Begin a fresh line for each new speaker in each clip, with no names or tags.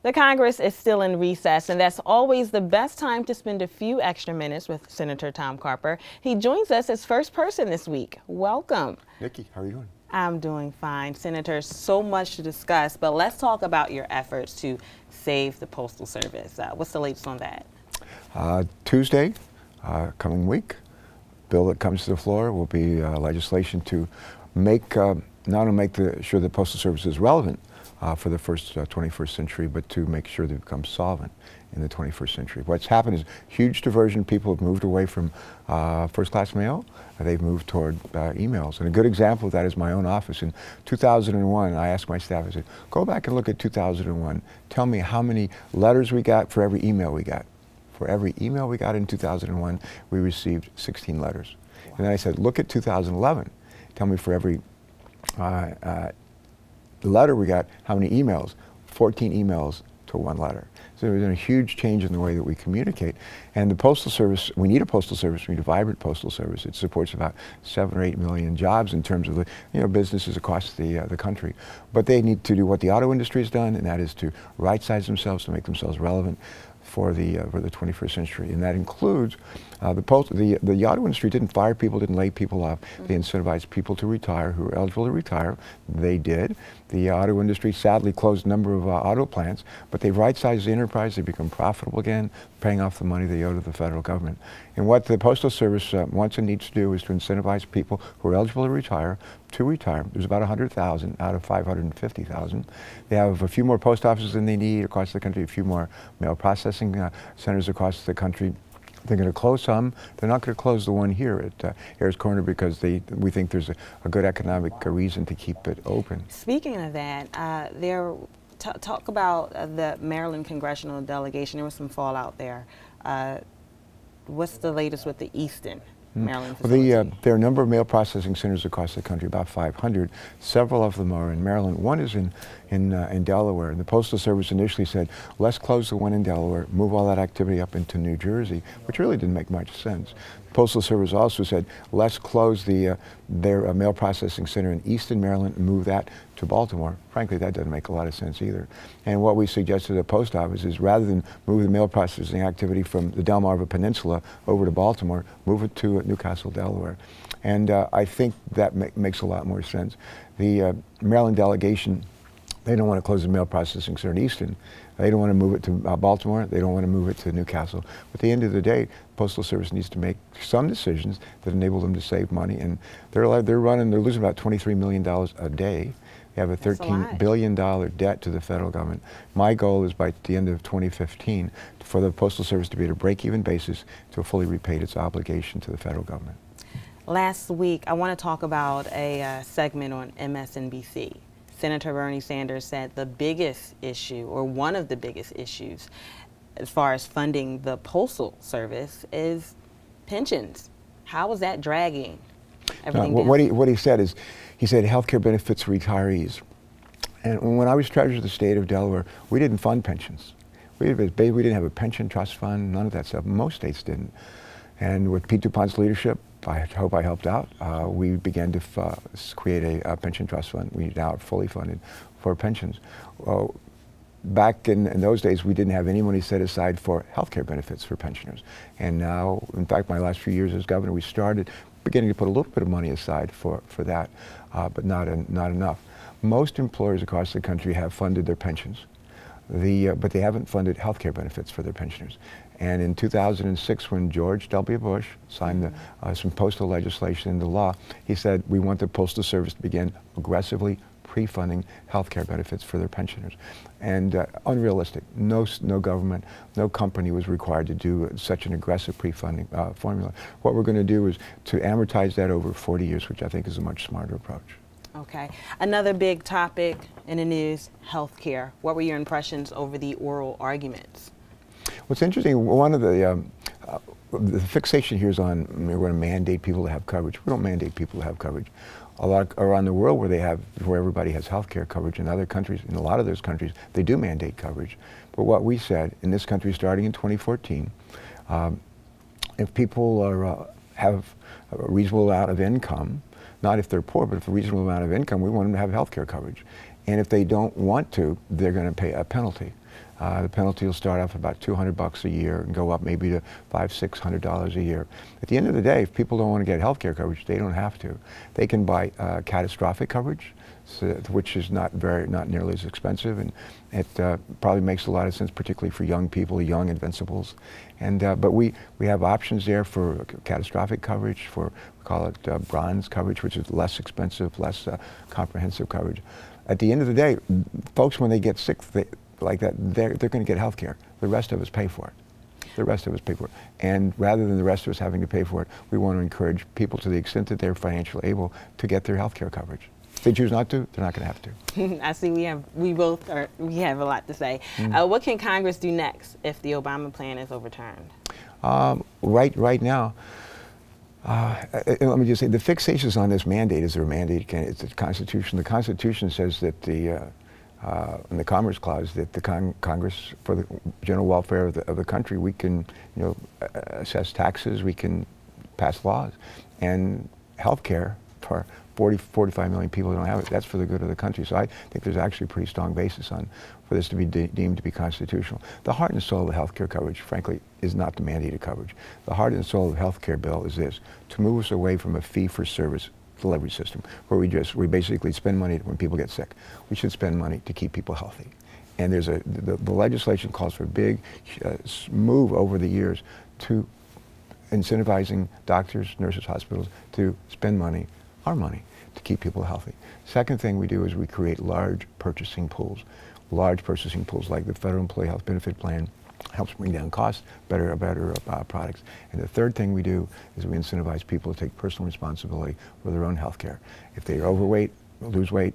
The Congress is still in recess, and that's always the best time to spend a few extra minutes with Senator Tom Carper. He joins us as first person this week. Welcome.
Nikki, how are you doing?
I'm doing fine. Senator, so much to discuss, but let's talk about your efforts to save the Postal Service. What's the latest on that?
Tuesday, coming week, bill that comes to the floor will be legislation to make, not only make sure the Postal Service is relevant for the 21st century, but to make sure they become solvent in the 21st century. What's happened is huge diversion. People have moved away from first-class mail. They've moved toward emails. And a good example of that is my own office. In 2001, I asked my staff, I said, go back and look at 2001. Tell me how many letters we got for every email we got. For every email we got in 2001, we received 16 letters. And then I said, look at 2011. Tell me for every letter we got, how many emails? 14 emails to one letter. So there's been a huge change in the way that we communicate. And the Postal Service, we need a Postal Service, we need a vibrant Postal Service. It supports about 7 or 8 million jobs in terms of the businesses across the country. But they need to do what the auto industry has done, and that is to right-size themselves, to make themselves relevant for the 21st century, and that includes the auto industry didn't fire people, didn't lay people off. They incentivized people to retire who were eligible to retire. They did. The auto industry sadly closed a number of auto plants, but they've right-sized the enterprise. They've become profitable again, paying off the money they owe to the federal government. And what the Postal Service wants and needs to do is to incentivize people who are eligible to retire. There's about 100,000 out of 550,000. They have a few more post offices than they need across the country, a few more mail processing centers across the country. They're going to close some. They're not going to close the one here at Ayers Corner because we think there's a good economic reason to keep it open.
Speaking of that, talk about the Maryland congressional delegation. There was some fallout there. What's the latest with the Easton Maryland facility?
Well, there are a number of mail processing centers across the country, about 500. Several of them are in Maryland. One is in Delaware. And the Postal Service initially said, let's close the one in Delaware, move all that activity up into New Jersey, which really didn't make much sense. The Postal Service also said, let's close their mail processing center in Easton, Maryland, and move that to Baltimore. Frankly, that doesn't make a lot of sense either. And what we suggested to the post office is rather than move the mail processing activity from the Delmarva Peninsula over to Baltimore, move it to Newcastle, Delaware. And I think that makes a lot more sense. The Maryland delegation, they don't want to close the mail processing center in Easton. They don't want to move it to Baltimore. They don't want to move it to Newcastle. But at the end of the day, the Postal Service needs to make some decisions that enable them to save money. And they're losing about $23 million a day. They have a $13 billion debt to the federal government. My goal is by the end of 2015 for the Postal Service to be at a break-even basis to have fully repaid its obligation to the federal government.
Last week, I want to talk about a segment on MSNBC. Senator Bernie Sanders said the biggest issue, or one of the biggest issues, as far as funding the Postal Service is pensions. How is that dragging everything down?
What he said is, he said health care benefits for retirees. And when I was treasurer of the state of Delaware, we didn't fund pensions. We didn't have a pension trust fund, none of that stuff. Most states didn't. And with Pete DuPont's leadership, I hope I helped out, we began to create a pension trust fund. We now are fully funded for pensions. Back in those days, we didn't have any money set aside for health care benefits for pensioners. And now, in fact, my last few years as governor, we started beginning to put a little bit of money aside for that, but not enough. Most employers across the country have funded their pensions, but they haven't funded health care benefits for their pensioners. And in 2006, when George W. Bush signed some postal legislation into law, he said, we want the Postal Service to begin aggressively pre-funding health care benefits for their pensioners. And unrealistic. No government, no company was required to do such an aggressive pre-funding formula. What we're going to do is to amortize that over 40 years, which I think is a much smarter approach.
Okay. Another big topic in the news, health care. What were your impressions over the oral arguments?
What's interesting, one of the fixation here is on we're going to mandate people to have coverage. We don't mandate people to have coverage. A lot around the world where everybody has health care coverage, in other countries, in a lot of those countries, they do mandate coverage. But what we said in this country starting in 2014, if people have a reasonable amount of income, not if they're poor, but if a reasonable amount of income, we want them to have health care coverage. And if they don't want to, they're going to pay a penalty. The penalty will start off about $200 a year and go up maybe to $500–600 a year. At the end of the day, if people don't want to get health care coverage, they don't have to. They can buy catastrophic coverage, which is not nearly as expensive, and it probably makes a lot of sense, particularly for young people, young invincibles. And but we have options there for catastrophic coverage, for we call it bronze coverage, which is less expensive, less comprehensive coverage. At the end of the day, folks, when they get sick like that, they're going to get health care. The rest of us pay for it. The rest of us pay for it. And rather than the rest of us having to pay for it, we want to encourage people, to the extent that they're financially able, to get their health care coverage. If they choose not to, they're not going to have to.
I see we have a lot to say. What can Congress do next if the Obama plan is overturned?
Right now, let me just say, the fixations on this mandate is their mandate. It's the Constitution. The Constitution says that in the Commerce Clause, that the Congress, for the general welfare of the country, we can, assess taxes, we can pass laws, and health care for 45 million people who don't have it, that's for the good of the country. So I think there's actually a pretty strong basis for this to be deemed to be constitutional. The heart and soul of the health care coverage, frankly, is not the mandated coverage. The heart and soul of the health care bill is this: to move us away from a fee-for-service delivery system where we basically spend money when people get sick. We should spend money to keep people healthy. And there's the legislation calls for a big move over the years to incentivizing doctors, nurses, hospitals to spend money, our money, to keep people healthy. Second thing we do is we create large purchasing pools like the Federal Employee Health Benefit Plan helps bring down costs, better products. And the third thing we do is we incentivize people to take personal responsibility for their own health care. If they are overweight, lose weight.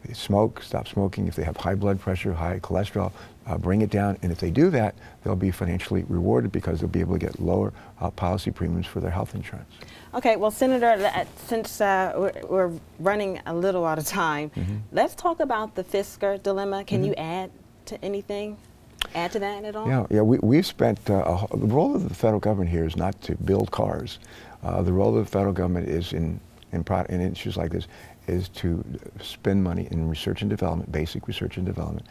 If they smoke, stop smoking. If they have high blood pressure, high cholesterol, bring it down. And if they do that, they'll be financially rewarded because they'll be able to get lower policy premiums for their health insurance.
Okay, well, Senator, since we're running a little out of time, let's talk about the Fisker dilemma. Can you add to anything? Add to that at all?
Yeah. We've spent the role of the federal government here is not to build cars. The role of the federal government is in issues like this is to spend money in research and development, basic research and development,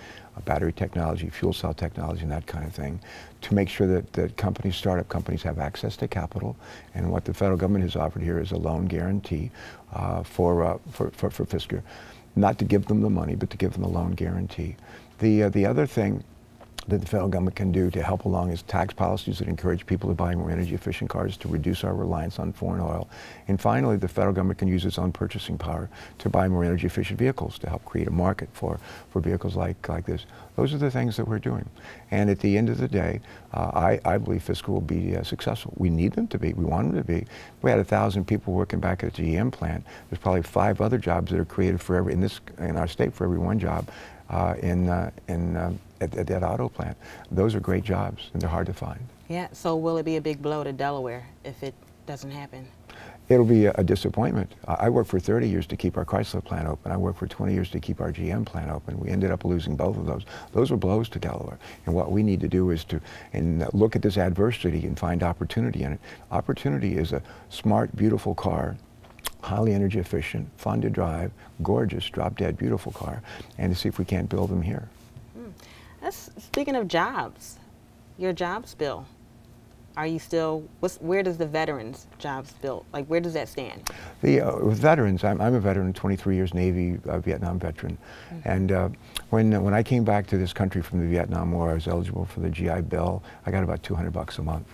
battery technology, fuel cell technology, and that kind of thing, to make sure that startup companies have access to capital. And what the federal government has offered here is a loan guarantee for Fisker, not to give them the money, but to give them a loan guarantee. The other thing that the federal government can do to help along is tax policies that encourage people to buy more energy efficient cars to reduce our reliance on foreign oil. And finally, the federal government can use its own purchasing power to buy more energy efficient vehicles to help create a market for vehicles like this. Those are the things that we're doing. And at the end of the day, I believe Fisker will be successful. We need them to be. We want them to be. We had 1,000 people working back at the GM plant. There's probably 5 other jobs that are created in our state for every one job at that auto plant. Those are great jobs, and they're hard to find.
Yeah, so will it be a big blow to Delaware if it doesn't happen?
It'll be a disappointment. I worked for 30 years to keep our Chrysler plant open. I worked for 20 years to keep our GM plant open. We ended up losing both of those. Those are blows to Delaware. And what we need to do is to look at this adversity and find opportunity in it. Opportunity is a smart, beautiful car, highly energy efficient, fun to drive, gorgeous, drop-dead, beautiful car, and to see if we can't build them here.
Speaking of jobs, your jobs bill, are you still, where does the veterans jobs bill, like where does that stand?
With veterans, I'm a veteran, 23 years Navy, Vietnam veteran, and when I came back to this country from the Vietnam War, I was eligible for the GI Bill. I got about $200 a month.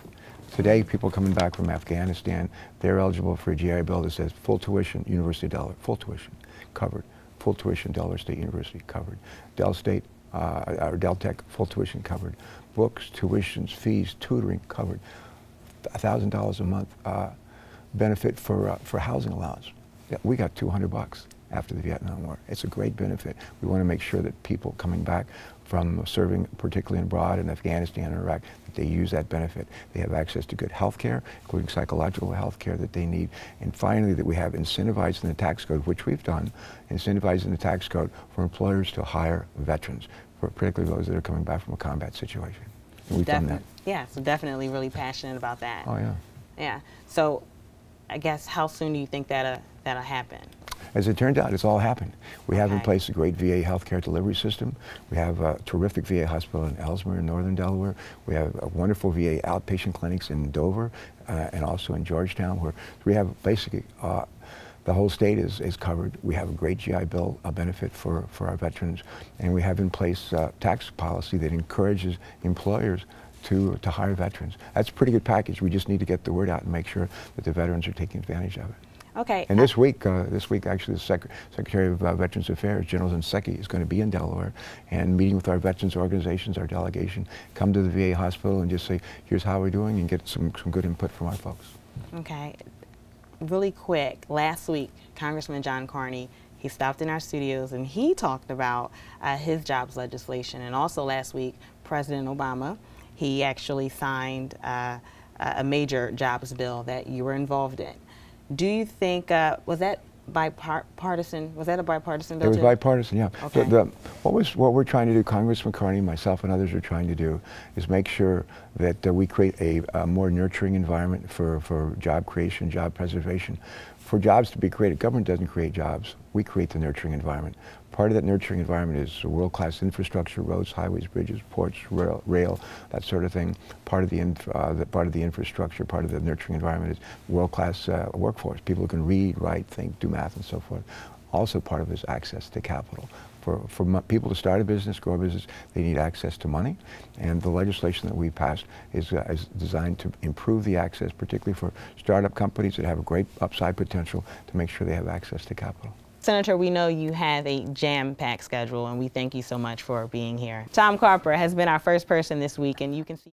Today, people coming back from Afghanistan, they're eligible for a GI Bill that says full tuition, University of Delaware, full tuition, covered. Full tuition, Delaware State University, covered. Del State, or Del Tech, full tuition covered. Books, tuitions, fees, tutoring covered. $1,000 a month benefit for housing allowance. Yeah, we got $200 after the Vietnam War. It's a great benefit. We want to make sure that people coming back from serving, particularly abroad in Afghanistan and Iraq, that they use that benefit. They have access to good health care, including psychological health care that they need. And finally, that we have incentivized in the tax code, which we've done, incentivized in the tax code for employers to hire veterans, particularly those that are coming back from a combat situation. And we've done that.
Yeah, so definitely really passionate about that.
Oh, yeah.
Yeah. So I guess how soon do you think that'll happen?
As it turned out, it's all happened. We have in
Okay.
place a great VA healthcare delivery system. We have a terrific VA hospital in Ellesmere in northern Delaware. We have a wonderful VA outpatient clinics in Dover and also in Georgetown, where we have basically the whole state is covered. We have a great GI Bill benefit for our veterans, and we have in place tax policy that encourages employers to hire veterans. That's a pretty good package. We just need to get the word out and make sure that the veterans are taking advantage of it.
Okay.
And this week actually, the Secretary of Veterans Affairs, General Zinseki, is going to be in Delaware and meeting with our veterans organizations, our delegation, come to the VA hospital and just say, here's how we're doing, and get some good input from our folks.
Okay. Really quick, last week, Congressman John Carney, he stopped in our studios and he talked about his jobs legislation. And also last week, President Obama, he actually signed a major jobs bill that you were involved in. Do you think, was that bipartisan? Was that a bipartisan bill?
It was bipartisan, yeah.
Okay.
What we're trying to do, Congressman Carney, myself, and others are trying to do, is make sure that we create a more nurturing environment for job creation, job preservation. For jobs to be created, government doesn't create jobs. We create the nurturing environment. Part of that nurturing environment is world-class infrastructure, roads, highways, bridges, ports, rail, that sort of thing. Part of the infrastructure, part of the nurturing environment is world-class workforce, people who can read, write, think, do math, and so forth. Also part of it is access to capital. For people to start a business, grow a business, they need access to money, and the legislation that we passed is designed to improve the access, particularly for startup companies that have a great upside potential, to make sure they have access to capital.
Senator, we know you have a jam-packed schedule, and we thank you so much for being here. Tom Carper has been our first person this week, and you can see